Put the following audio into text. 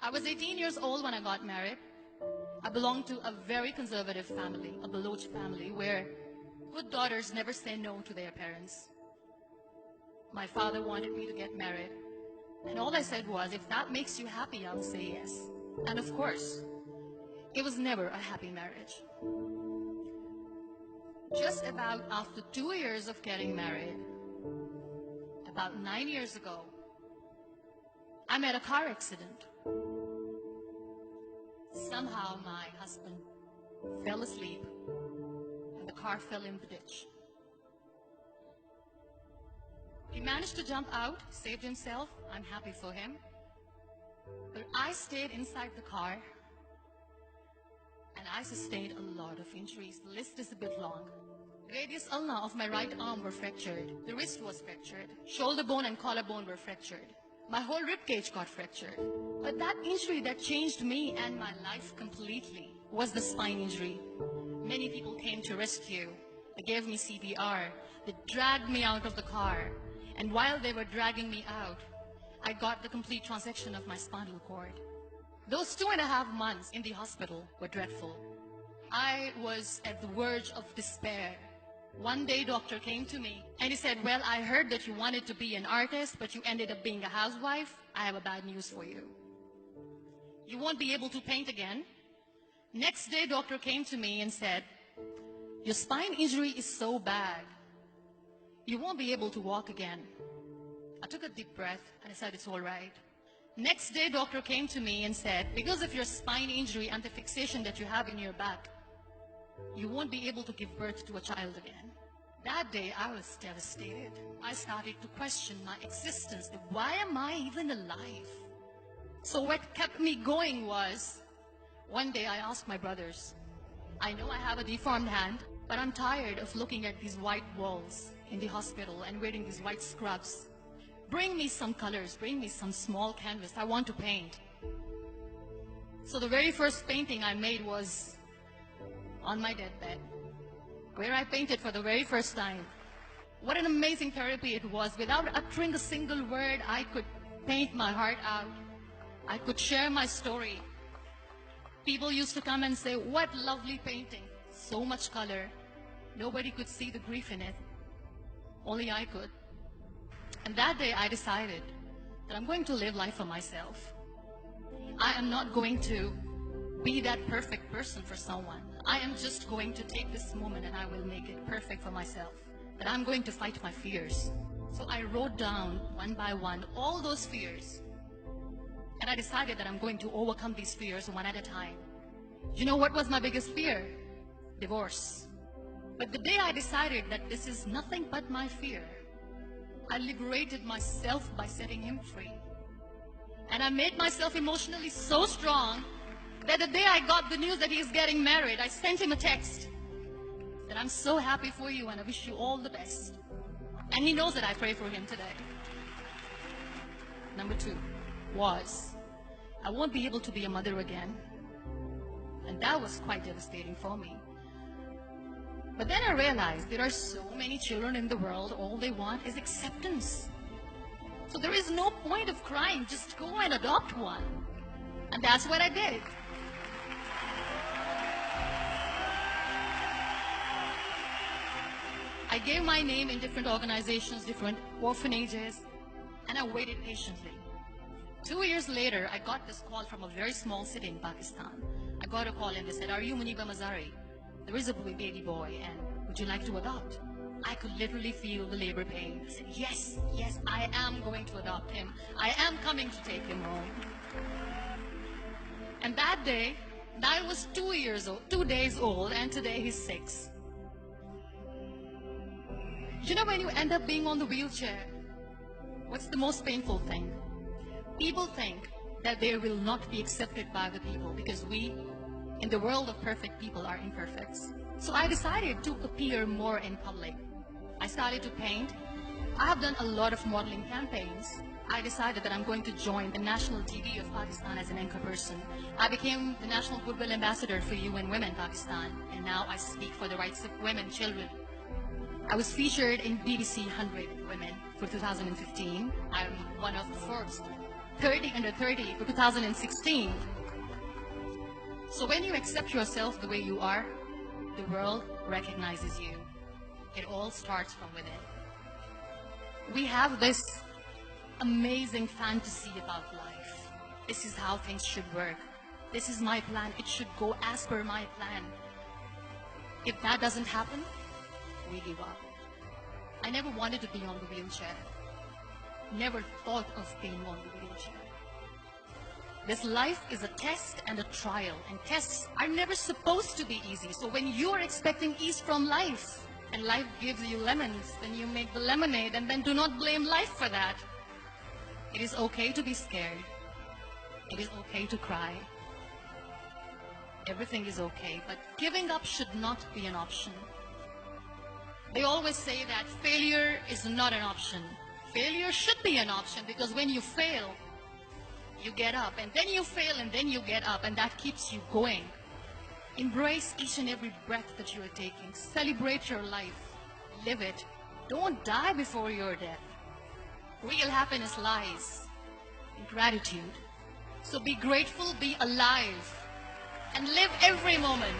I was 18 years old when I got married. I belonged to a very conservative family, a Baloch family, where good daughters never say no to their parents. My father wanted me to get married, and all I said was, if that makes you happy, I'll say yes. And of course, it was never a happy marriage. Just about after 2 years of getting married, about 9 years ago, I met a car accident. Somehow my husband fell asleep and the car fell in the ditch. He managed to jump out, saved himself. I'm happy for him. But I stayed inside the car and I sustained a lot of injuries. The list is a bit long. Radius ulna of my right arm were fractured. The wrist was fractured. Shoulder bone and collarbone were fractured. My whole rib cage got fractured. But that injury that changed me and my life completely was the spine injury. Many people came to rescue. They gave me CPR. They dragged me out of the car. And while they were dragging me out, I got the complete transection of my spinal cord. Those 2.5 months in the hospital were dreadful. I was at the verge of despair. One day, doctor came to me and he said, well, I heard that you wanted to be an artist, but you ended up being a housewife. I have a bad news for you. You won't be able to paint again. Next day, doctor came to me and said, your spine injury is so bad, you won't be able to walk again. I took a deep breath and I said, it's all right. Next day, doctor came to me and said, because of your spine injury and the fixation that you have in your back, you won't be able to give birth to a child again. That day, I was devastated. I started to question my existence. Why am I even alive? So what kept me going was, one day I asked my brothers, I know I have a deformed hand, but I'm tired of looking at these white walls in the hospital and wearing these white scrubs. Bring me some colors, bring me some small canvas. I want to paint. So the very first painting I made was on my deathbed, where I painted for the very first time. What an amazing therapy it was. Without uttering a single word, I could paint my heart out. I could share my story. People used to come and say, what lovely painting. So much color. Nobody could see the grief in it. Only I could. And that day I decided that I'm going to live life for myself. I am not going to be that perfect person for someone. I am just going to take this moment and I will make it perfect for myself. That I'm going to fight my fears. So I wrote down one by one all those fears. And I decided that I'm going to overcome these fears one at a time. You know what was my biggest fear? Divorce. But the day I decided that this is nothing but my fear, I liberated myself by setting him free. And I made myself emotionally so strong that the day I got the news that he is getting married, I sent him a text that I'm so happy for you and I wish you all the best. And he knows that I pray for him today. Number 2 was, I won't be able to be a mother again. And that was quite devastating for me. But then I realized there are so many children in the world, all they want is acceptance. So there is no point of crying, just go and adopt one. And that's what I did. I gave my name in different organizations, different orphanages, and I waited patiently. 2 years later, I got this call from a very small city in Pakistan. I got a call and they said, are you Muneebah Mazari? There is a baby boy and would you like to adopt? I could literally feel the labor pain. I said, yes, yes, I am going to adopt him. I am coming to take him home. And that day, I was 2 days old, and today he's 6. You know, when you end up being on the wheelchair, what's the most painful thing? People think that they will not be accepted by the people because we, in the world of perfect people, are imperfects. So I decided to appear more in public. I started to paint. I have done a lot of modeling campaigns. I decided that I'm going to join the national TV of Pakistan as an anchor person. I became the national goodwill ambassador for UN Women Pakistan, and now I speak for the rights of women, children. I was featured in BBC 100 Women for 2015. I'm one of the first 30 under 30 for 2016. So when you accept yourself the way you are, the world recognizes you. It all starts from within. We have this amazing fantasy about life. This is how things should work. This is my plan. It should go as per my plan. If that doesn't happen, we give up. I never wanted to be on the wheelchair. Never thought of being on the wheelchair. This life is a test and a trial, and tests are never supposed to be easy. So when you are expecting ease from life, and life gives you lemons, then you make the lemonade, and then do not blame life for that. It is okay to be scared. It is okay to cry. Everything is okay, but giving up should not be an option. They always say that failure is not an option. Failure should be an option, because when you fail, you get up, and then you fail, and then you get up, and that keeps you going. Embrace each and every breath that you are taking. Celebrate your life. Live it. Don't die before your death. Real happiness lies in gratitude. So be grateful, be alive, and live every moment.